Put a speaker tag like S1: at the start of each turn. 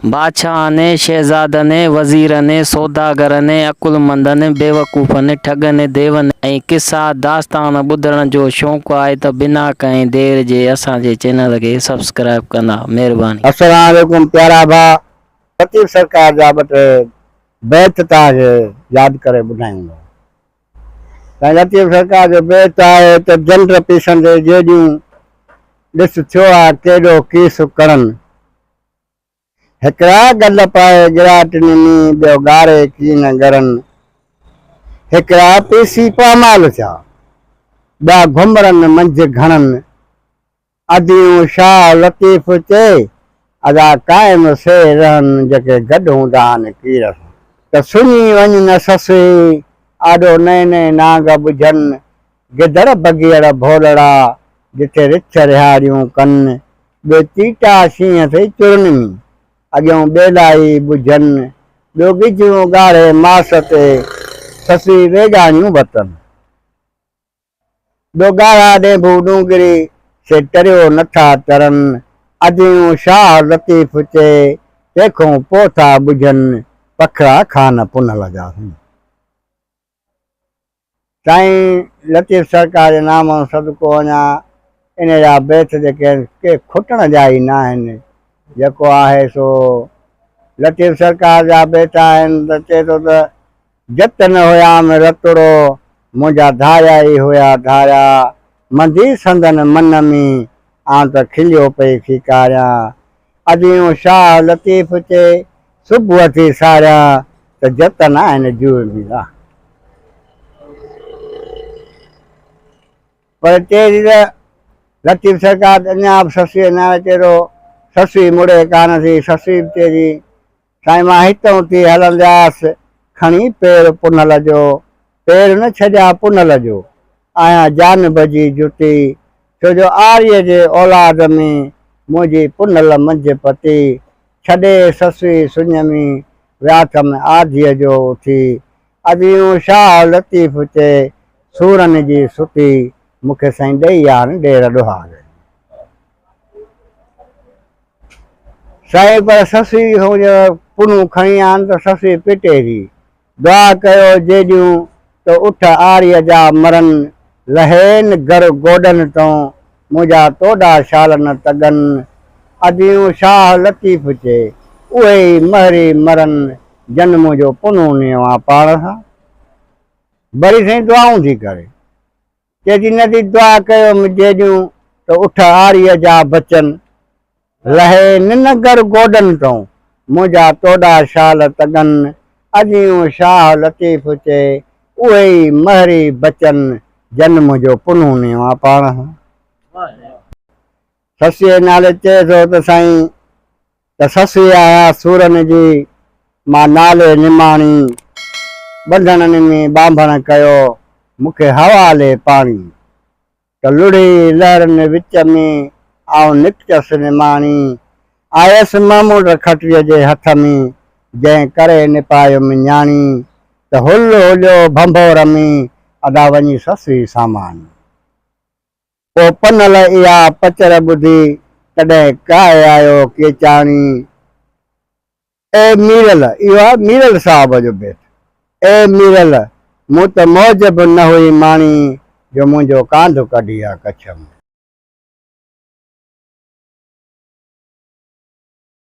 S1: बादशाह ने, शहजादा ने, वज़ीर ने, सौदागर ने, अकुलमंद ने, बेवकूफ़ ने, ठग ने, देव ने ऐं किस्सा दास्तान ॿुधण जो शौक़ु आहे त बिना कंहिं देर जे असांजे चैनल खे सब्सक्राइब कंदा। महिरबानी।
S2: अस्सलाम वालेकुम प्यारा भाउ, लतीफ़ सरकार जा ॿ टे बैत तव्हांखे यादि करे ॿुधाईंदो। लतीफ़ सरकार जो बैत आहे त जंड पीसंदे जेॾियूं ॾिस थियो आहे केॾो कीस करणु। हिकिड़ा गल पाए गिराट ॾिनी ॿियो ॻारे कीन गरनि। हिकिड़ा पीसी पामाल थिया ॿिया घुमरनि मंझि घणनि। अदियूं शाह लतीफ़ चए अदा क़ाइम से रहनि जेके गॾु हूंदा आहिनि कीर सां। त सुञी वञ न ससुई आॾो नए नए नांग ॿुझनि। गिदड़ बगीअड़ भोलड़ा जिथे रिछ रिहाड़ियूं कनि। ॿियो चीटा शींहं थी चुरनी अॻियों ॿेलाई ॿुझनि। ॿियो गिजूं ॻाढ़े मास ते ससी वेगाणियूं वतनि। ॿियो ॻाढ़ा ॾेभू डूंगरी से टरियो नथा तरनि। अदियूं शाह लतीफ़ चए तंहिंखां पोइ था ॿुझनि पखड़ा खान पुनल जा। साईं लतीफ़ सरकार जे नाम सदको वञा इन जा बैत जेके के खुटण जा ई न आहिनि। जेको आहे सो लतीफ़ सरकार जा बैत आहिनि त चए थो त जतन हुयाम रतड़ो मुंहिंजा धारिया ई हुया धारिया। मंदी संदन मन में आउं त खिलियो पई खिकारियां। अदियूं शाह लतीफ़ चए सुबुह थी सारियां त जतन आहिनि जूअ मीरा। पर चए लतीफ़ सरकार अञा बि ससीअ नाले चए थो ससी मुड़े कान थी। ससी बि चए थी साईं मां हितां थी हलंदे आयसि खणी पेर पुनल जो। पेर न छॾिया पुनल जो आहियां जान भॼी जुती। छो जो आर्य जे औलाद में मुंहिंजी पुनल मंझि पती। छॾे ससी सुञ में वियाथ में आधीअ जो उथी। अदियूं शाह लतीफ़ चए सूरनि जी सुठी मूंखे साईं ॾेई आहे ॾेर ॾोहार। साईं पर ससी पुनूं खणी आहिनि त ससी पिटे थी। दुआ कयो जेॾियूं त उठ आर्य जा मरनि। लहेन घर गोॾनि तो मुंहिंजा तोॾा शाल न तगनि। अदियूं शाह लतीफ़ चए उहे ई महरी मरनि जनम जो पुनूं नियो आहे पाण सां। वरी साईं दुआऊं थी करे चए थी न थी दुआ कयो जेॾियूं त उठ आर्य जा बचनि। लहे निनगर गोॾनि तो मुंहिंजा तोॾा शाल तगनि। अदियूं शाह लतीफ़ चए उहे ई महरी बचनि जनम जो पुनूं नियो आहे पाण सां। ससीअ नाले चए थो त साईं त ससी आहियां सूरनि जी मां नाले निमाणी। ॿंधणनि में ॿांभण कयो मूंखे हवाले पाणी। त लुड़ी लहरनि विच में आउं निकचसि निमाणी। आयसि महमूद खटीअ जे हथ में जंहिं करे निपायो मिञाणी। त हुल हुलियो भंभोर में अदा वञी ससी सामान। पोइ पनल इहा पचर ॿुधी तॾहिं काए आयो केचाणी। ए मीरल इहो आहे मीरल साहब जो बैत। ए मीरल मूं त मौज बि न हुई माणी जो मुंहिंजो कांधो कढी आहे कच्छ में।